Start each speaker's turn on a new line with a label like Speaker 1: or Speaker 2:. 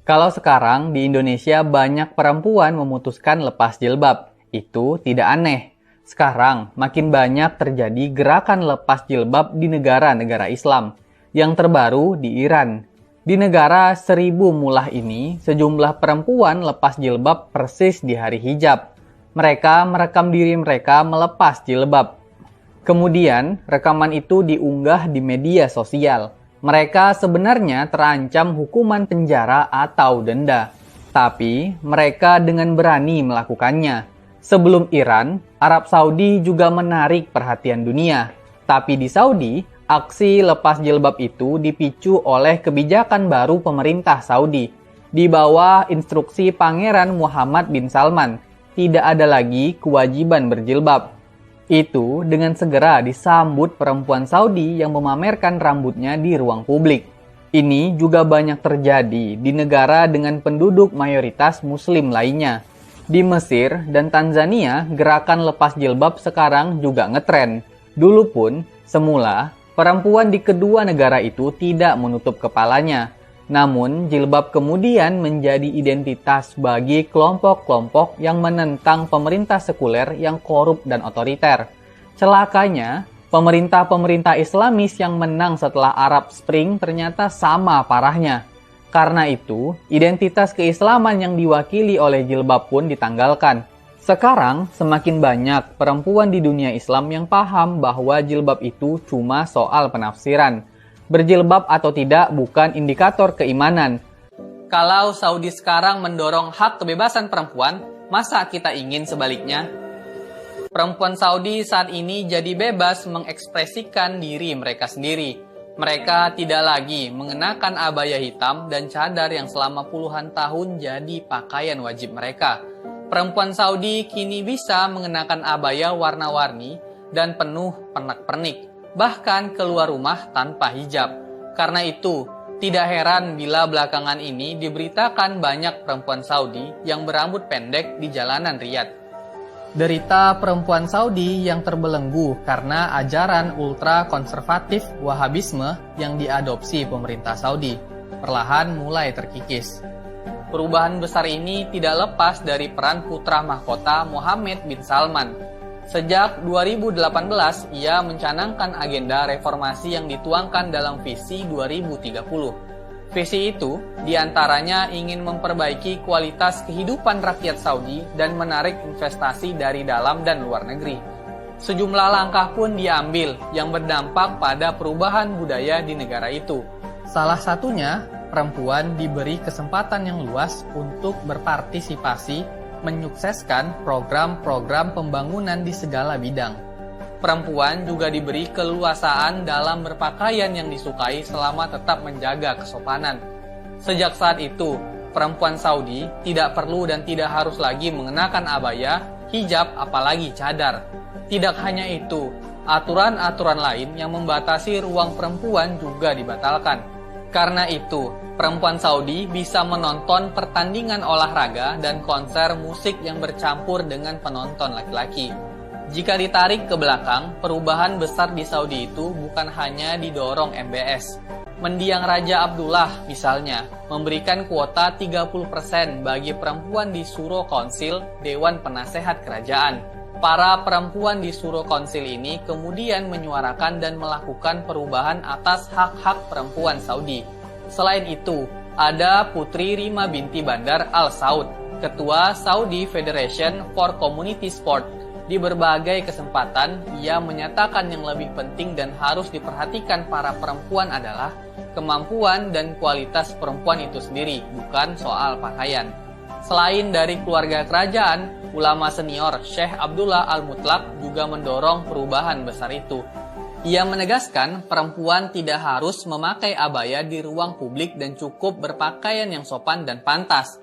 Speaker 1: Kalau sekarang di Indonesia banyak perempuan memutuskan lepas jilbab, itu tidak aneh. Sekarang makin banyak terjadi gerakan lepas jilbab di negara-negara Islam. Yang terbaru di Iran. Di negara 1000 mullah ini, sejumlah perempuan lepas jilbab persis di hari hijab. Mereka merekam diri mereka melepas jilbab. Kemudian, rekaman itu diunggah di media sosial. Mereka sebenarnya terancam hukuman penjara atau denda. Tapi, mereka dengan berani melakukannya. Sebelum Iran, Arab Saudi juga menarik perhatian dunia. Tapi di Saudi, aksi lepas jilbab itu dipicu oleh kebijakan baru pemerintah Saudi. Di bawah instruksi Pangeran Muhammad bin Salman, tidak ada lagi kewajiban berjilbab. Itu dengan segera disambut perempuan Saudi yang memamerkan rambutnya di ruang publik. Ini juga banyak terjadi di negara dengan penduduk mayoritas Muslim lainnya. Di Mesir dan Tanzania, gerakan lepas jilbab sekarang juga ngetren. Dulu pun, semula, perempuan di kedua negara itu tidak menutup kepalanya. Namun, jilbab kemudian menjadi identitas bagi kelompok-kelompok yang menentang pemerintah sekuler yang korup dan otoriter. Celakanya, pemerintah-pemerintah Islamis yang menang setelah Arab Spring ternyata sama parahnya. Karena itu, identitas keislaman yang diwakili oleh jilbab pun ditanggalkan. Sekarang, semakin banyak perempuan di dunia Islam yang paham bahwa jilbab itu cuma soal penafsiran. Berjilbab atau tidak bukan indikator keimanan. Kalau Saudi sekarang mendorong hak kebebasan perempuan, masa kita ingin sebaliknya? Perempuan Saudi saat ini jadi bebas mengekspresikan diri mereka sendiri. Mereka tidak lagi mengenakan abaya hitam dan cadar yang selama puluhan tahun jadi pakaian wajib mereka. Perempuan Saudi kini bisa mengenakan abaya warna-warni dan penuh pernak-pernik, bahkan keluar rumah tanpa hijab. Karena itu, tidak heran bila belakangan ini diberitakan banyak perempuan Saudi yang berambut pendek di jalanan Riyadh. Derita perempuan Saudi yang terbelenggu karena ajaran ultra-konservatif Wahabisme yang diadopsi pemerintah Saudi perlahan mulai terkikis. Perubahan besar ini tidak lepas dari peran putra mahkota Mohammed bin Salman. Sejak 2018, ia mencanangkan agenda reformasi yang dituangkan dalam visi 2030. Visi itu diantaranya ingin memperbaiki kualitas kehidupan rakyat Saudi dan menarik investasi dari dalam dan luar negeri. Sejumlah langkah pun diambil yang berdampak pada perubahan budaya di negara itu. Salah satunya, perempuan diberi kesempatan yang luas untuk berpartisipasi menyukseskan program-program pembangunan di segala bidang. Perempuan juga diberi keleluasaan dalam berpakaian yang disukai selama tetap menjaga kesopanan. Sejak saat itu, perempuan Saudi tidak perlu dan tidak harus lagi mengenakan abaya, hijab, apalagi cadar. Tidak hanya itu, aturan-aturan lain yang membatasi ruang perempuan juga dibatalkan. Karena itu, perempuan Saudi bisa menonton pertandingan olahraga dan konser musik yang bercampur dengan penonton laki-laki. Jika ditarik ke belakang, perubahan besar di Saudi itu bukan hanya didorong MBS. Mendiang Raja Abdullah misalnya, memberikan kuota 30% bagi perempuan di Suro Konsil Dewan Penasehat Kerajaan. Para perempuan di Suro Konsil ini kemudian menyuarakan dan melakukan perubahan atas hak-hak perempuan Saudi. Selain itu, ada Putri Rima binti Bandar Al Saud, Ketua Saudi Federation for Community Sport. Di berbagai kesempatan, ia menyatakan yang lebih penting dan harus diperhatikan para perempuan adalah kemampuan dan kualitas perempuan itu sendiri, bukan soal pakaian. Selain dari keluarga kerajaan, ulama senior Syekh Abdullah Al-Mutlaq juga mendorong perubahan besar itu. Ia menegaskan perempuan tidak harus memakai abaya di ruang publik dan cukup berpakaian yang sopan dan pantas.